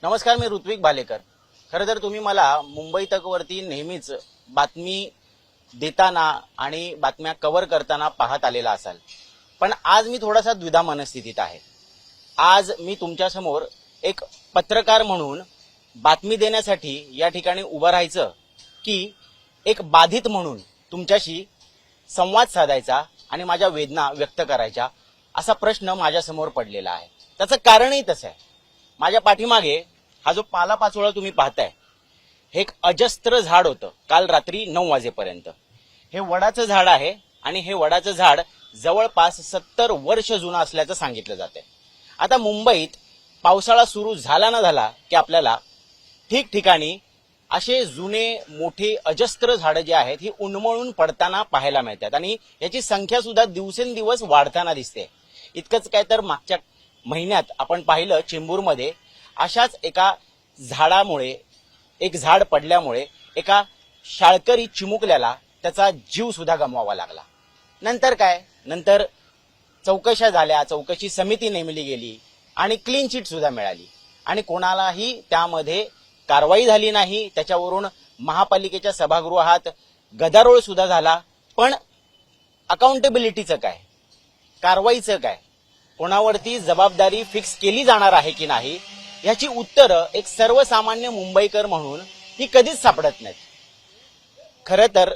नमस्कार, मी ऋत्विक भालेकर। खरं तर तुम्ही मला मुंबई तकवरती नेहमीच बातमी देताना आणि बातम्या कव्हर करताना पाहत आलेला असाल, पण आज मी थोडासा द्विधा मनस्थितीत आहे। आज मी तुमच्यासमोर एक पत्रकार म्हणून बातमी देण्यासाठी या ठिकाणी उभं राहायचं की एक बाधित म्हणून तुमच्याशी संवाद साधायचा आणि माझ्या वेदना व्यक्त करायच्या, असा प्रश्न माझ्यासमोर पडलेला आहे। त्याचं कारणही तसं आहे। माझ्या पाठीमागे हा जो पालापाचोळा तुम्ही पाहताय, हे एक अजस्त्र झाड होतं काल रात्री 9 वाजेपर्यंत। हे वडाचं झाड आहे आणि हे वडाचं झाड जवळपास 70 वर्ष जुनं असल्याचं सांगितलं जातंय। आता मुंबईत पावसाळा सुरू झाला ना झाला की आपल्याला ठिकठिकाणी असे जुने मोठे अजस्त्र झाडं जे आहेत ही उन्मळून पडताना पाहायला मिळतात आणि याची संख्या सुद्धा दिवसेंदिवस वाढताना दिसते। इतकंच काय तर मागच्या महिन्यात आपण पाहिलं चेंबूरमध्ये अशाच एका झाडामुळे, एक झाड पडल्यामुळे एका शाळकरी चिमुकल्याला त्याचा जीव सुद्धा गमवावा लागला। नंतर काय, नंतर चौकशा झाल्या, चौकशी समिती नेमली गेली आणि क्लीन चिट सुद्धा मिळाली आणि कोणालाही त्यामध्ये कारवाई झाली नाही। त्याच्यावरून महापालिकेच्या सभागृहात गदारोळ सुद्धा झाला। पण अकाउंटेबिलिटीचं काय, कारवाईचं काय, कोणावरती जबाबदारी फिक्स केली जाणार आहे की नाही, याची उत्तरं एक सर्वसामान्य मुंबईकर म्हणून ही कधीच सापडत नाहीत। खरं तर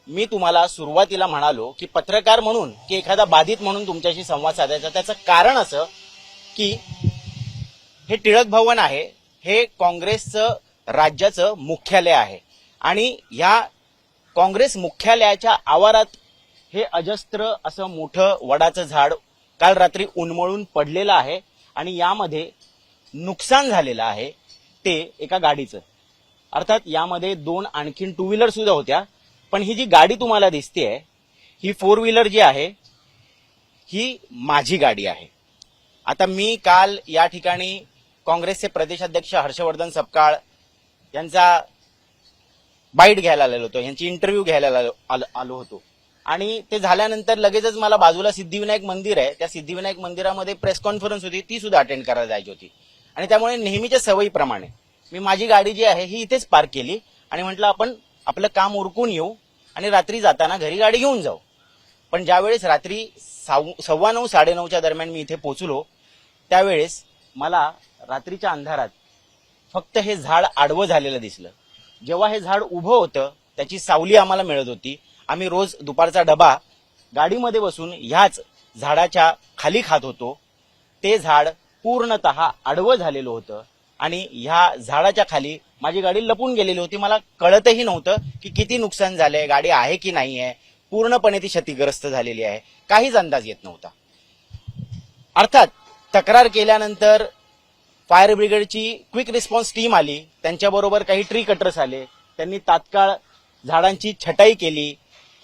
मी तुम्हाला सुरुवातीला म्हणालो की पत्रकार म्हणून की एखादा बाधित म्हणून तुमच्याशी संवाद साधायचा। त्याचं कारण असं की हे टिळक भवन आहे, हे काँग्रेसचं राज्याचं मुख्यालय आहे आणि या काँग्रेस मुख्यालयाच्या आवारात हे अजस्त्र असं मोठं वडाचं झाड काल रात्री उन्मळून पडलेलं आहे आणि यामध्ये नुकसान झालेलं आहे ते एका गाडीचं। अर्थात यामध्ये 2 आणखीन 2 व्हीलर सुद्धा होत्या, पण ही जी गाडी तुम्हाला दिसतेय ही 4 व्हीलर जी आहे ही माझी गाडी आहे। आता मी काल या ठिकाणी काँग्रेसचे प्रदेशाध्यक्ष हर्षवर्धन सपकाळ यांचा बाईट घ्यायला आलेलो होतो, यांची इंटरव्ह्यू घ्यायला आलो होतो आणि ते झाल्यानंतर लगेचच मला बाजूला सिद्धिविनायक मंदिर आहे, त्या सिद्धिविनायक मंदिरामध्ये प्रेस कॉन्फरन्स होती, ती सुद्धा अटेंड करायला जायची होती आणि त्यामुळे नेहमीच्या सवयीप्रमाणे मी माझी गाडी जी आहे ही इथेच पार्क केली आणि म्हटलं आपण आपलं काम उरकून येऊ आणि रात्री जाताना घरी गाडी घेऊन जाऊ। पण ज्यावेळेस रात्री 9:15 9:30च्या दरम्यान मी इथे पोहोचलो त्यावेळेस मला रात्रीच्या अंधारात फक्त हे झाड आडवं झालेलं दिसलं। जेव्हा हे झाड उभं होतं त्याची सावली आम्हाला मिळत होती। आम्ही रोज दुपारचा डबा गाडीमध्ये बसून ह्याच झाडाच्या खाली खात होतो। ते झाड पूर्णतः आडवं झालेलं होतं आणि ह्या झाडाच्या खाली माझी गाडी लपून गेलेली होती। मला कळतही नव्हतं की किती नुकसान झालंय, गाडी आहे की नाही आहे, पूर्णपणे ती क्षतिग्रस्त झालेली आहे, काहीच अंदाज येत नव्हता। अर्थात तक्रार केल्यानंतर फायर ब्रिगेडची क्विक रिस्पॉन्स टीम आली, त्यांच्याबरोबर काही ट्री कटर्स आले, त्यांनी तात्काळ झाडांची छटाई केली,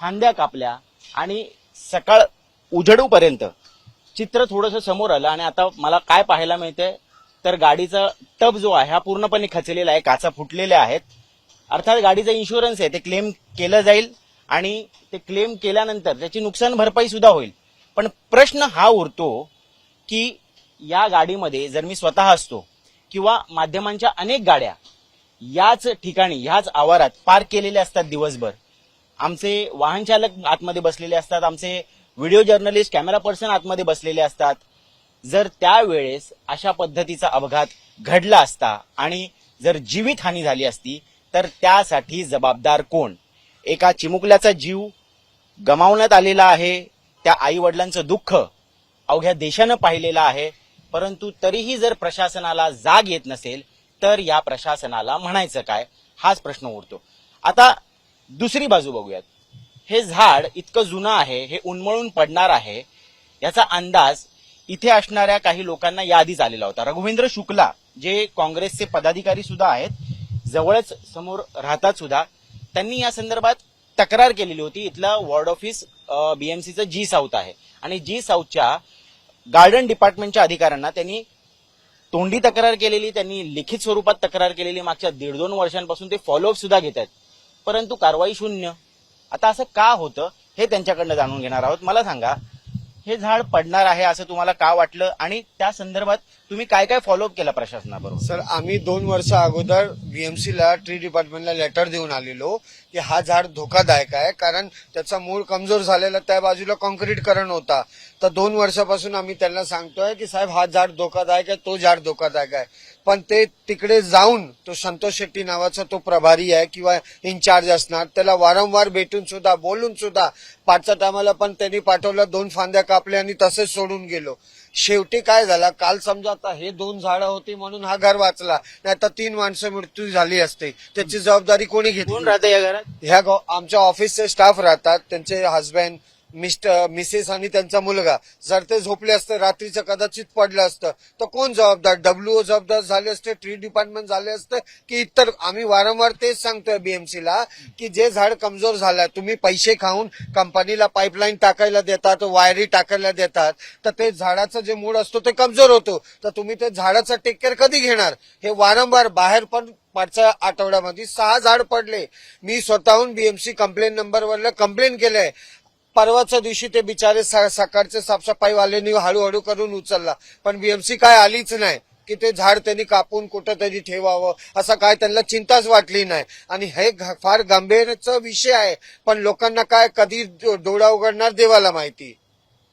फांद्या कापल्या आणि सकाळ उजडूपर्यंत चित्र थोडंसं समोर आलं आणि आता मला काय पाहायला मिळतंय तर गाडीचा टब जो आहे हा पूर्णपणे खचलेला आहे, काचा फुटलेल्या आहेत। अर्थात गाडीचा इन्शुरन्स आहे, ते क्लेम केलं जाईल आणि ते क्लेम केल्यानंतर त्याची नुकसान भरपाई सुद्धा होईल। पण प्रश्न हा उरतो की या गाडीमध्ये जर मी स्वतः असतो किंवा माध्यमांच्या अनेक गाड्या याच ठिकाणी ह्याच आवारात पार्क केलेल्या असतात दिवसभर, आमचे वाहन चालक आतमध्ये बसलेले असतात, आमचे व्हिडिओ जर्नलिस्ट, कॅमेरा पर्सन आतमध्ये बसलेले असतात, जर त्यावेळेस अशा पद्धतीचा अपघात घडला असता आणि जर जीवितहानी झाली असती तर त्यासाठी जबाबदार कोण? एका चिमुकल्याचा जीव गमावण्यात आलेला आहे, त्या आई वडिलांचं दुःख अवघ्या देशानं पाहिलेलं आहे, परंतु तरीही जर प्रशासनाला जाग येत नसेल तर या प्रशासनाला म्हणायचं काय, हाच प्रश्न उरतो। आता दुसरी बाजू बघूयात। हे झाड इतकं जुनं आहे, हे उन्मळून पडणार आहे याचा अंदाज इथे असणाऱ्या काही लोकांना याआधीच आलेला होता। रघुवेंद्र शुक्ला जे काँग्रेसचे पदाधिकारी सुद्धा आहेत, जवळच समोर राहतात सुद्धा, त्यांनी या संदर्भात तक्रार केलेली होती। इथला वॉर्ड ऑफिस बीएमसीचं जी साऊथ आहे आणि जी साऊथच्या गार्डन डिपार्टमेंटच्या अधिकाऱ्यांना त्यांनी तोंडी तक्रार केलेली, त्यांनी लिखित स्वरूपात तक्रार केलेली। मागच्या 1.5-2 वर्षांपासून ते फॉलोअप सुद्धा घेत आहेत, परंतु कारवाई शून्य। आता असं का होतं हे त्यांच्याकडनं जाणून घेणार आहोत। मला सांगा, हे झाड पडणार आहे असं तुम्हाला का वाटलं आणि त्या संदर्भात तुम्ही काय काय फॉलोअप केला प्रशासनाबरोबर? सर, आम्ही 2 वर्ष अगोदर बीएमसीला ट्री डिपार्टमेंटला लेटर देऊन आलेलो की हा झाड धोकादायक आहे, कारण त्याचा मूळ कमजोर झालेला, त्या बाजूला कॉन्क्रीटकरण होता. तर 2 वर्षापासून आम्ही त्यांना सांगतोय की साहेब हा झाड धोकादायक आहे, तो झाड धोकादायक आहे. पण ते तिकडे जाऊन तो संतोष शेट्टी नावाचा तो प्रभारी आहे किंवा इन्चार्ज असणार, त्याला वारंवार भेटून सुद्धा बोलून सुद्धा 5च्या टायमाला पण त्यांनी पाठवलं, 2 फांद्या कापल्या आणि तसेच सोडून गेलो. शेवटी काय झालं, काल समजा आता हे 2 झाडं होती म्हणून हा घर वाचला, नाही तर 3 माणसं मृत्यू झाली असते. त्याची जबाबदारी कोणी घेतली? कोण राहते या घरात? आमच्या ऑफिसचे स्टाफ राहतात, त्यांचे हस्बंड, मिसेस आणि त्यांचा मुलगा. जर ते झोपले असते, रात्रीचं कदाचित पडलं असतं, तर कोण जबाबदार? डब्ल्यूओ जबाबदार झाले असते, ट्री डिपार्टमेंट झाले असते की इतर? आम्ही वारंवार तेच सांगतोय बीएमसीला की जे झाड कमजोर झालंय, तुम्ही पैसे खाऊन कंपनीला पाईपलाईन टाकायला देतात, वायरी टाकायला देतात, तर ते झाडाचं जे मूळ असतो ते कमजोर होतो. तर तुम्ही ते झाडाचं टेक केअर कधी घेणार? हे वारंवार बाहेर पण मागच्या आठवड्यामध्ये 6 झाड पडले. मी स्वतःहून बीएमसी कंप्लेंट नंबरवर कंप्लेंट केलंय. परवाच्या दिवशी ते बिचारे सकाळचे साफसफाईवाल्यांनी हळूहळू करून उचलला, पण बीएमसी काय आलीच नाही की ते झाड त्यांनी कापून कुठंतरी ठेवावं, असं काय त्यांना चिंताच वाटली नाही. आणि हे फार गंभीरचा विषय आहे, पण लोकांना काय कधी डोळा उघडणार देवाला माहिती.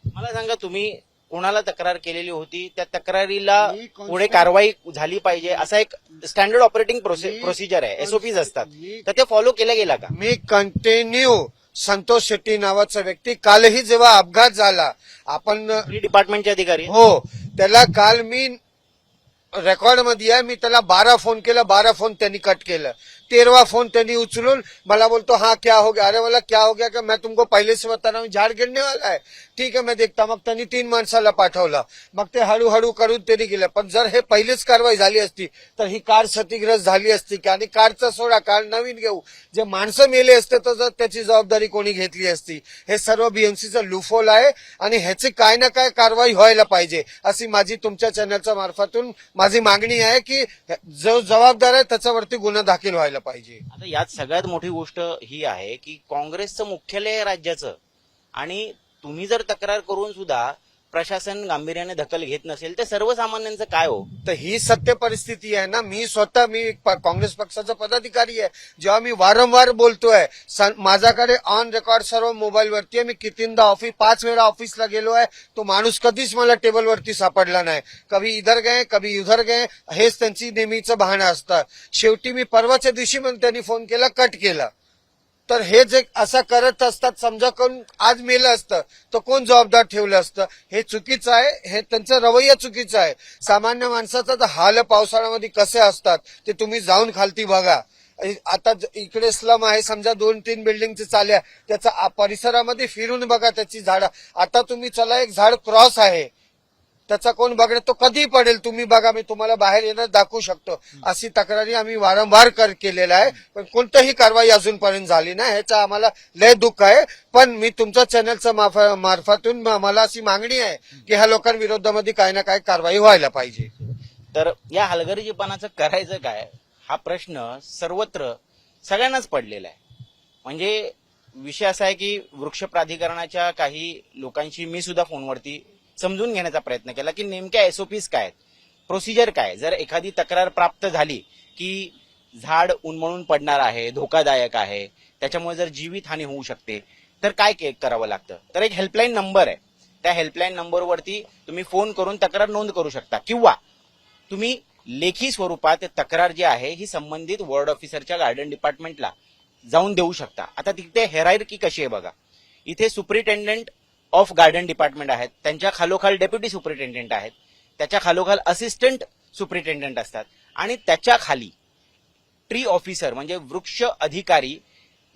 मला सांगा, तुम्ही कोणाला तक्रार केलेली होती? त्या तक्रारीला पुढे कारवाई झाली पाहिजे असा एक स्टँडर्ड ऑपरेटिंग प्रोसिजर आहे, एसओपीज असतात, तर ते फॉलो केल्या गेला का? मी कंटिन्यू संतोष शेट्टी नावाचा व्यक्ती, कालही जेव्हा अपघात झाला, आपण डिपार्टमेंटचे अधिकारी हो, त्याला काल मी रेकॉर्डमध्ये आहे, मी त्याला 12 फोन केला, 12 फोन त्यांनी कट केलं. 13वां फोन त्यांनी उचलून मला बोलतो हाँ क्या हो गया? अरे बोला क्या हो गया? कि मैं तुमको पहले से बता रहा हूँ झाड गिरने वाला है. ठीक है, मैं देखता. मग त्यांनी 3 माणसाला पाठवलं, मग ते हळूहळू करून त्यांनी गेलं. पण जर हे पहिलीच कारवाई झाली असती तर ही कार क्षतिग्रस्त झाली असती की? आणि कारचा सोडा, कार नवीन घेऊ, जे माणसं मेले असते तर त्याची जबाबदारी कोणी घेतली असती? हे सर्व बीएमसीचं लूफहोल आहे आणि ह्याची काय ना काय कारवाई व्हायला पाहिजे, अशी माझी तुमच्या चॅनलच्या मार्फतून माझी मागणी आहे की जो जबाबदार आहे त्याच्यावरती गुन्हा दाखल व्हायला पाहिजे. आता यात सगळ्यात मोठी गोष्ट ही आहे की काँग्रेसचं मुख्यालय आहे राज्याचं, आणि तुम्ही जर तक्रार करून सुद्धा प्रशासन गांभीर्याने दखल घेत नसेल तर सर्वसामान्यांचं काय हो? तर ही सत्य परिस्थिती आहे ना. मी काँग्रेस पक्षाचा पदाधिकारी आहे. जेव्हा मी वारंवार बोलतोय, माझ्याकडे ऑन रेकॉर्ड सर्व मोबाईलवरती आहे, मी कितींदा 5 वेळा ऑफिसला गेलो आहे, तो माणूस कधीच मला टेबलवरती सापडला नाही. कभी इधर गए कभी उधर गए, हेच त्यांची नेहमीचं बहाणं असतं. शेवटी मी परवाच्या दिवशी पण त्यांनी फोन केला, कट केला. तर हे जे असं करत असतात, समजा कोण आज मेलं असतं तर कोण जबाबदार ठेवलं असतं? हे चुकीचं आहे, हे त्यांचा रवैया चुकीचा आहे. सामान्य माणसाचा तर हाल पावसाळ्यामध्ये कसे असतात ते तुम्ही जाऊन खालती बघा. आता इकडे स्लम आहे, समजा 2-3 बिल्डिंगचे चाल्या, त्याचा परिसरामध्ये फिरून बघा त्याची झाडं. आता तुम्ही चला, एक झाड क्रॉस आहे, त्याचा कोण बघणार? तो कधी पडेल तुम्ही बघा, मी तुम्हाला बाहेर येणं दाखवू शकतो. अशी तक्रारी आम्ही वारंवार केलेल्या आहे, पण कोणतीही कारवाई अजूनपर्यंत झाली नाही. ह्याचा आम्हाला लय दुःख आहे. पण मी तुमच्या चॅनलच्या मार्फतून मला अशी मागणी आहे की ह्या लोकांविरोधामध्ये काही ना काही कारवाई व्हायला पाहिजे. तर या हलगर्जीपणाचं करायचं काय, हा प्रश्न सर्वत्र सगळ्यांनाच पडलेला आहे. म्हणजे विषय असा आहे की वृक्ष प्राधिकरणाच्या काही लोकांशी मी सुद्धा फोनवरती समजून घेण्याचा प्रयत्न केला की नेमक्या एसओपीज काय आहेत, प्रोसिजर काय. जर एखादी तक्रार प्राप्त झाली की झाड उन्मळून पडणार आहे, धोकादायक आहे, त्याच्यामुळे जर जीवितहानी होऊ शकते, तर काय करावं लागतं? तर एक हेल्पलाईन नंबर आहे, त्या हेल्पलाईन नंबरवरती तुम्ही फोन करून तक्रार नोंद करू शकता, किंवा तुम्ही लेखी स्वरूपात तक्रार जी आहे ही संबंधित वॉर्ड ऑफिसरच्या गार्डन डिपार्टमेंटला जाऊन देऊ शकता. आता तिथे हेरायर्की कशी आहे बघा. इथे सुपरिटेंडंट ऑफ गार्डन डिपार्टमेंट आहेत, त्यांच्या खालोखाल डेप्युटी सुपरिटेंडंट आहेत, त्याच्या खालोखाल असिस्टंट सुपरिटेंडंट असतात, आणि त्याच्या खाली ट्री ऑफिसर म्हणजे वृक्ष अधिकारी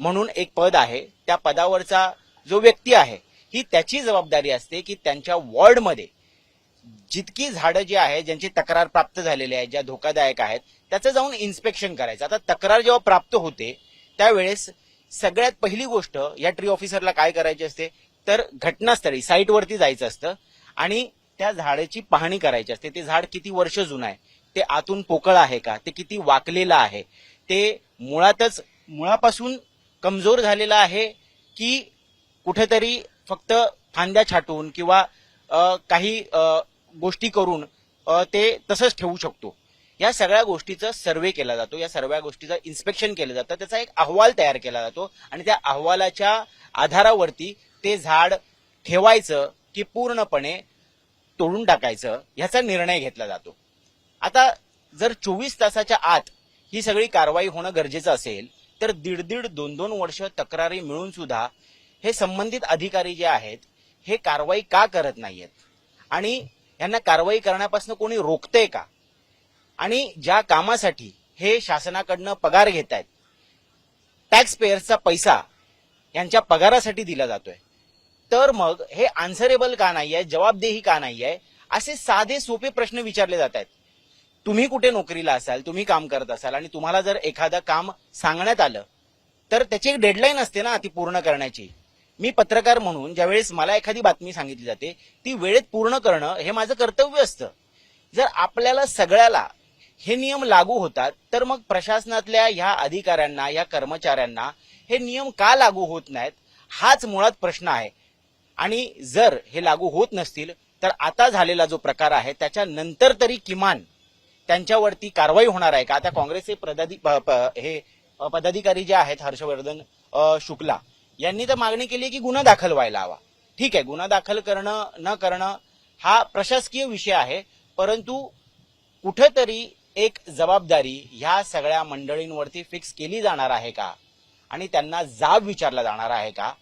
म्हणून एक पद आहे. त्या पदावरचा जो व्यक्ती आहे ही त्याची जबाबदारी असते की त्यांच्या वॉर्डमध्ये जितकी झाडं जी आहे ज्यांची तक्रार प्राप्त झालेली आहे, ज्या धोकादायक आहेत, त्याचं जाऊन इन्स्पेक्शन करायचं. आता तक्रार जेव्हा प्राप्त होते त्यावेळेस सगळ्यात पहिली गोष्ट या ट्री ऑफिसरला काय करायची असते, तर घटनास्थळी साईटवरती जायचं असतं आणि त्या झाडाची पाहणी करायची असते. ते झाड किती वर्ष जुनं आहे, ते आतून पोकळ आहे का, ते किती वाकलेलं आहे, ते मुळापासून कमजोर झालेलं आहे की कुठेतरी फक्त फांद्या छाटून किंवा काही गोष्टी करून ते तसंच ठेवू शकतो. या सगळ्या गोष्टीचा सर्व्हे केला जातो, या सर्व गोष्टीचं इन्स्पेक्शन केलं जातं, त्याचा एक अहवाल तयार केला जातो आणि त्या अहवालाच्या आधारावरती ते झाड ठेवायचं की पूर्णपणे तोडून टाकायचं ह्याचा निर्णय घेतला जातो. आता जर 24 तासाच्या आत ही सगळी कारवाई होणं गरजेचं असेल तर 1.5-2 वर्ष तक्रारी मिळून सुद्धा हे संबंधित अधिकारी जे आहेत हे कारवाई का करत नाहीयेत आणि यांना कारवाई करण्यापासून कोणी रोखतंय का? आणि ज्या कामासाठी हे शासनाकडनं पगार घेत आहेत, टॅक्स पेयर्सचा पैसा यांच्या पगारासाठी दिला जातोय, तर मग हे आन्सरेबल का नाहीये, जबाबदेही का नाहीये, असे साधे सोपे प्रश्न विचारले जात आहेत. तुम्ही कुठे नोकरीला असाल, तुम्ही काम करत असाल आणि तुम्हाला जर एखादं काम सांगण्यात आलं तर त्याची एक डेडलाईन असते ना ती पूर्ण करण्याची. मी पत्रकार म्हणून ज्यावेळेस मला एखादी बातमी सांगितली जाते ती वेळेत पूर्ण करणं हे माझं कर्तव्य असतं. जर आपल्याला सगळ्याला हे नियम लागू होतात तर मग प्रशासनातल्या ह्या अधिकाऱ्यांना, या कर्मचाऱ्यांना हे नियम का लागू होत नाहीत हाच मुळात प्रश्न आहे. आणि जर हे लागू होत नसतील तर आता झालेला जो प्रकार आहे त्याच्यानंतर तरी किमान त्यांच्यावरती कारवाई होणार आहे का? आता काँग्रेसचे पदाधिकारी जे आहेत हर्षवर्धन शुक्ला यांनी तर मागणी केली की गुन्हा दाखल व्हायला हवा. ठीक आहे, गुन्हा दाखल करणं न करणं हा प्रशासकीय विषय आहे, परंतु कुठेतरी एक जबाबदारी ह्या सगळ्या मंडळींवरती फिक्स केली जाणार आहे का आणि त्यांना जाब विचारला जाणार आहे का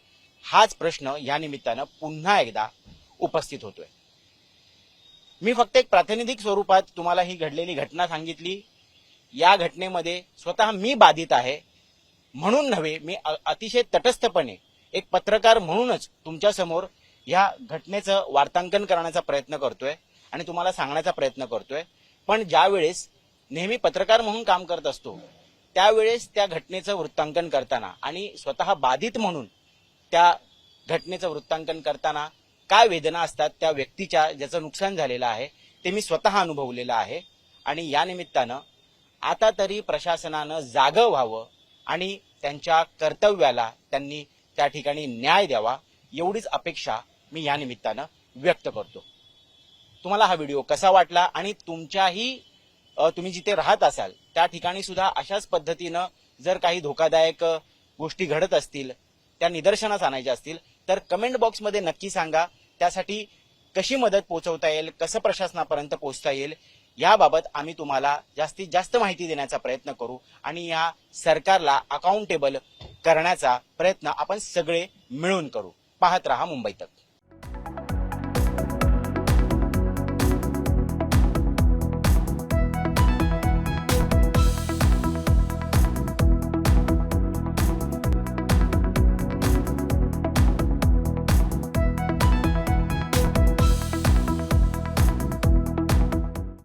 हाच प्रश्न या निमित्तानं पुन्हा एकदा उपस्थित होतोय. मी फक्त एक प्रातिनिधिक स्वरूपात तुम्हाला ही घडलेली घटना सांगितली. या घटनेमध्ये स्वतः मी बाधित आहे म्हणून नव्हे, मी अतिशय तटस्थपणे एक पत्रकार म्हणूनच तुमच्या समोर या घटनेचं वार्तांकन करण्याचा प्रयत्न करतोय आणि तुम्हाला सांगण्याचा प्रयत्न करतोय. पण ज्यावेळेस नेहमी पत्रकार म्हणून काम करत असतो त्यावेळेस त्या घटनेचं वृत्तांकन करताना आणि स्वतः बाधित म्हणून त्या घटनेचं वृत्तांकन करताना काय वेदना असतात त्या व्यक्तीच्या, ज्याचं नुकसान झालेलं आहे ते मी स्वतः अनुभवलेलं आहे. आणि या निमित्तानं आता तरी प्रशासनानं जागं व्हावं आणि त्यांच्या कर्तव्याला त्यांनी त्या ठिकाणी न्याय द्यावा एवढीच अपेक्षा मी या निमित्तानं व्यक्त करतो. तुम्हाला हा व्हिडिओ कसा वाटला आणि तुम्ही जिथे राहत असाल त्या ठिकाणी सुद्धा अशाच पद्धतीनं जर काही धोकादायक गोष्टी घडत असतील, त्या निदर्शनास आणायच्या असतील तर कमेंट बॉक्समध्ये नक्की सांगा. त्यासाठी कशी मदत पोहोचवता येईल, कसं प्रशासनापर्यंत पोहोचता येईल याबाबत आम्ही तुम्हाला जास्तीत जास्त माहिती देण्याचा प्रयत्न करू आणि या सरकारला अकाउंटेबल करण्याचा प्रयत्न आपण सगळे मिळून करू. पाहत रहा मुंबई तक.